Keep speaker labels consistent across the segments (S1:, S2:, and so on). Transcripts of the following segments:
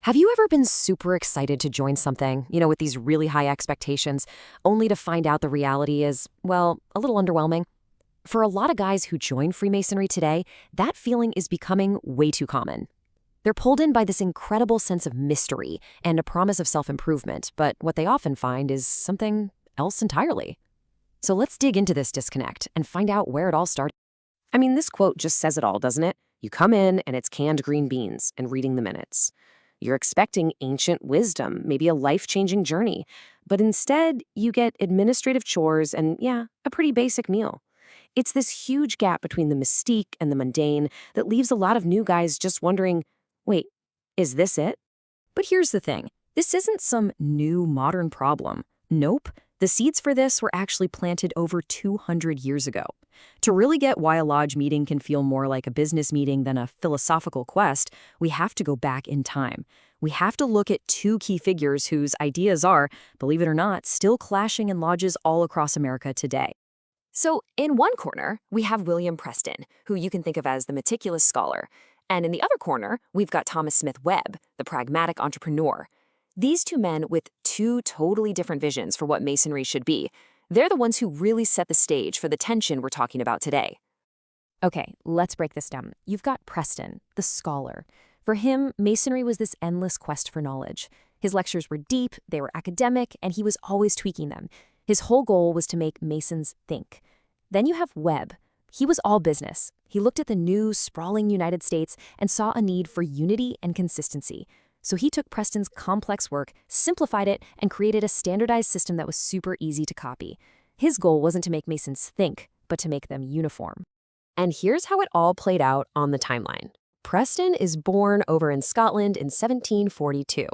S1: Have you ever been super excited to join something, with these really high expectations, only to find out the reality is, well, a little underwhelming? For a lot of guys who join Freemasonry today, that feeling is becoming way too common. They're pulled in by this incredible sense of mystery and a promise of self-improvement, but what they often find is something else entirely. So let's dig into this disconnect and find out where it all started. I mean, this quote just says it all, doesn't it? You come in and it's canned green beans and reading the minutes. You're expecting ancient wisdom, maybe a life-changing journey, but instead you get administrative chores and, yeah, a pretty basic meal. It's this huge gap between the mystique and the mundane that leaves a lot of new guys just wondering, wait, is this it? But here's the thing. This isn't some new modern problem. Nope. The seeds for this were actually planted over 200 years ago. To really get why a lodge meeting can feel more like a business meeting than a philosophical quest, we have to go back in time. We have to look at two key figures whose ideas are, believe it or not, still clashing in lodges all across America today. So in one corner, we have William Preston, who you can think of as the meticulous scholar. And in the other corner, we've got Thomas Smith Webb, the pragmatic entrepreneur. These two men with two totally different visions for what Masonry should be, they're the ones who really set the stage for the tension we're talking about today. Okay, let's break this down. You've got Preston, the scholar. For him, Masonry was this endless quest for knowledge. His lectures were deep, they were academic, and he was always tweaking them. His whole goal was to make Masons think. Then you have Webb. He was all business. He looked at the new, sprawling United States and saw a need for unity and consistency. So he took Preston's complex work, simplified it, and created a standardized system that was super easy to copy. His goal wasn't to make Masons think, but to make them uniform. And here's how it all played out on the timeline. Preston is born over in Scotland in 1742.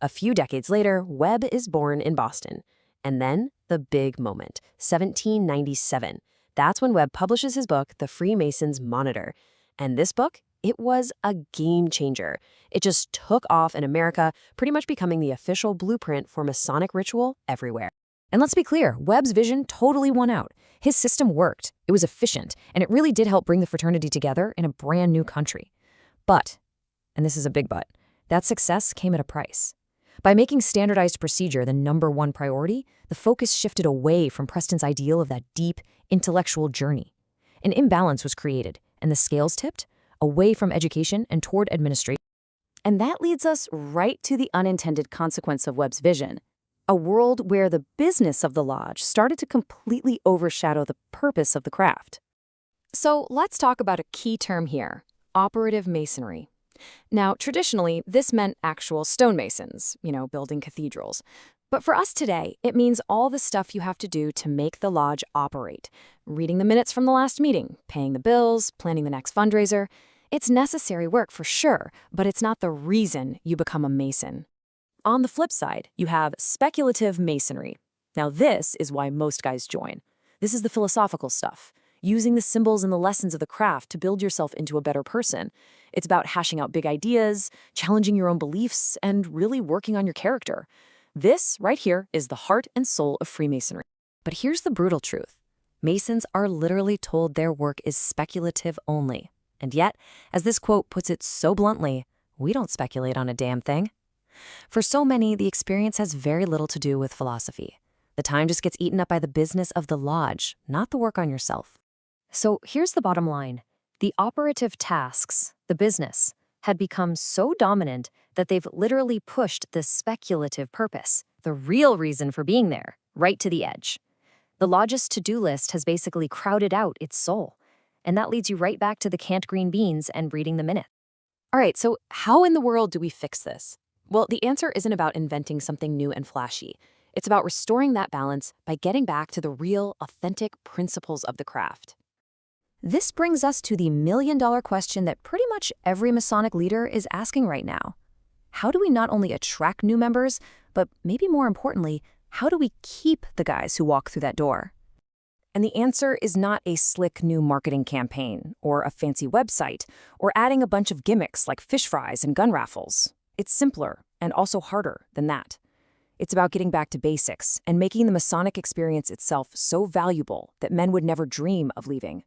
S1: A few decades later, Webb is born in Boston. And then, the big moment, 1797. That's when Webb publishes his book, The Freemason's Monitor. And this book, it was a game changer. It just took off in America, pretty much becoming the official blueprint for Masonic ritual everywhere. And let's be clear, Webb's vision totally won out. His system worked, it was efficient, and it really did help bring the fraternity together in a brand new country. But, and this is a big but, that success came at a price. By making standardized procedure the #1 priority, the focus shifted away from Preston's ideal of that deep, intellectual journey. An imbalance was created, and the scales tipped away from education and toward administration. And that leads us right to the unintended consequence of Webb's vision, a world where the business of the lodge started to completely overshadow the purpose of the craft. So let's talk about a key term here, operative masonry. Now, traditionally, this meant actual stonemasons, building cathedrals. But for us today, it means all the stuff you have to do to make the lodge operate. Reading the minutes from the last meeting, paying the bills, planning the next fundraiser. It's necessary work for sure, but it's not the reason you become a Mason. On the flip side, you have speculative masonry. Now this is why most guys join. This is the philosophical stuff, using the symbols and the lessons of the craft to build yourself into a better person. It's about hashing out big ideas, challenging your own beliefs, and really working on your character. This, right here, is the heart and soul of Freemasonry. But here's the brutal truth. Masons are literally told their work is speculative only. And yet, as this quote puts it so bluntly, we don't speculate on a damn thing. For so many, the experience has very little to do with philosophy. The time just gets eaten up by the business of the lodge, not the work on yourself. So here's the bottom line. The operative tasks, the business, had become so dominant that they've literally pushed the speculative purpose, the real reason for being there, right to the edge. The lodge's to-do list has basically crowded out its soul. And that leads you right back to the canned green beans and reading the minutes. All right, so how in the world do we fix this? Well, the answer isn't about inventing something new and flashy. It's about restoring that balance by getting back to the real, authentic principles of the craft. This brings us to the million-dollar question that pretty much every Masonic leader is asking right now. How do we not only attract new members, but maybe more importantly, how do we keep the guys who walk through that door? And the answer is not a slick new marketing campaign, or a fancy website, or adding a bunch of gimmicks like fish fries and gun raffles. It's simpler, and also harder than that. It's about getting back to basics and making the Masonic experience itself so valuable that men would never dream of leaving.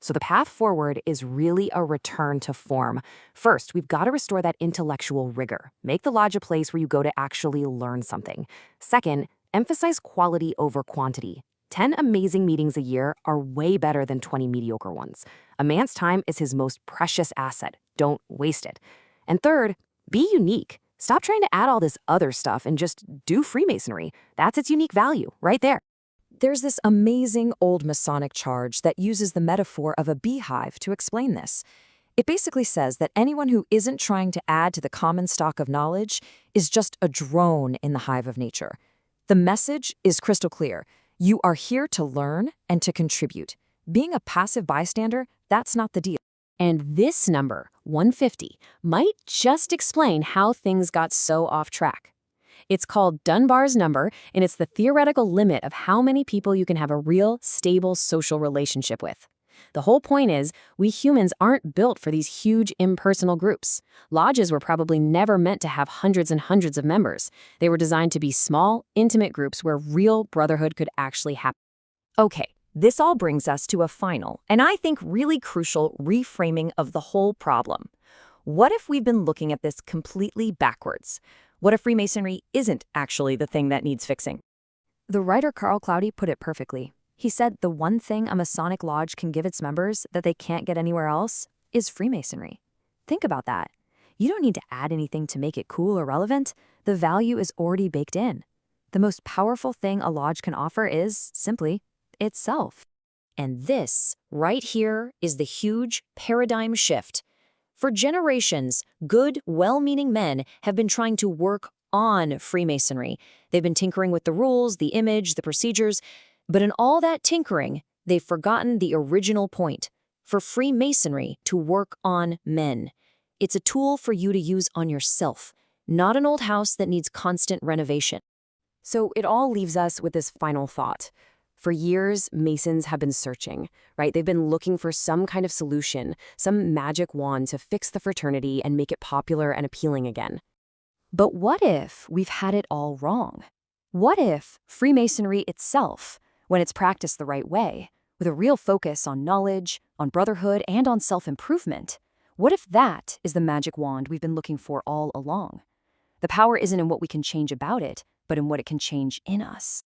S1: So the path forward is really a return to form. First, we've got to restore that intellectual rigor. Make the lodge a place where you go to actually learn something. Second, emphasize quality over quantity. 10 amazing meetings a year are way better than 20 mediocre ones. A man's time is his most precious asset. Don't waste it. And third, be unique. Stop trying to add all this other stuff and just do Freemasonry. That's its unique value, right there. There's this amazing old Masonic charge that uses the metaphor of a beehive to explain this. It basically says that anyone who isn't trying to add to the common stock of knowledge is just a drone in the hive of nature. The message is crystal clear. You are here to learn and to contribute. Being a passive bystander, that's not the deal. And this number, 150, might just explain how things got so off track. It's called Dunbar's number, and it's the theoretical limit of how many people you can have a real, stable social relationship with. The whole point is, we humans aren't built for these huge impersonal groups. Lodges were probably never meant to have hundreds and hundreds of members. They were designed to be small, intimate groups where real brotherhood could actually happen. Okay, this all brings us to a final, and I think really crucial reframing of the whole problem. What if we've been looking at this completely backwards? What if Freemasonry isn't actually the thing that needs fixing? The writer Carl Cloudy put it perfectly. He said the one thing a Masonic lodge can give its members that they can't get anywhere else is Freemasonry. Think about that. You don't need to add anything to make it cool or relevant. The value is already baked in. The most powerful thing a lodge can offer is, simply, itself. And this, right here, is the huge paradigm shift. For generations, good, well-meaning men have been trying to work on Freemasonry. They've been tinkering with the rules, the image, the procedures, but in all that tinkering, they've forgotten the original point, for Freemasonry to work on men. It's a tool for you to use on yourself, not an old house that needs constant renovation. So it all leaves us with this final thought. For years, Masons have been searching, right? They've been looking for some kind of solution, some magic wand to fix the fraternity and make it popular and appealing again. But what if we've had it all wrong? What if Freemasonry itself, when it's practiced the right way, with a real focus on knowledge, on brotherhood, and on self-improvement, what if that is the magic wand we've been looking for all along? The power isn't in what we can change about it, but in what it can change in us.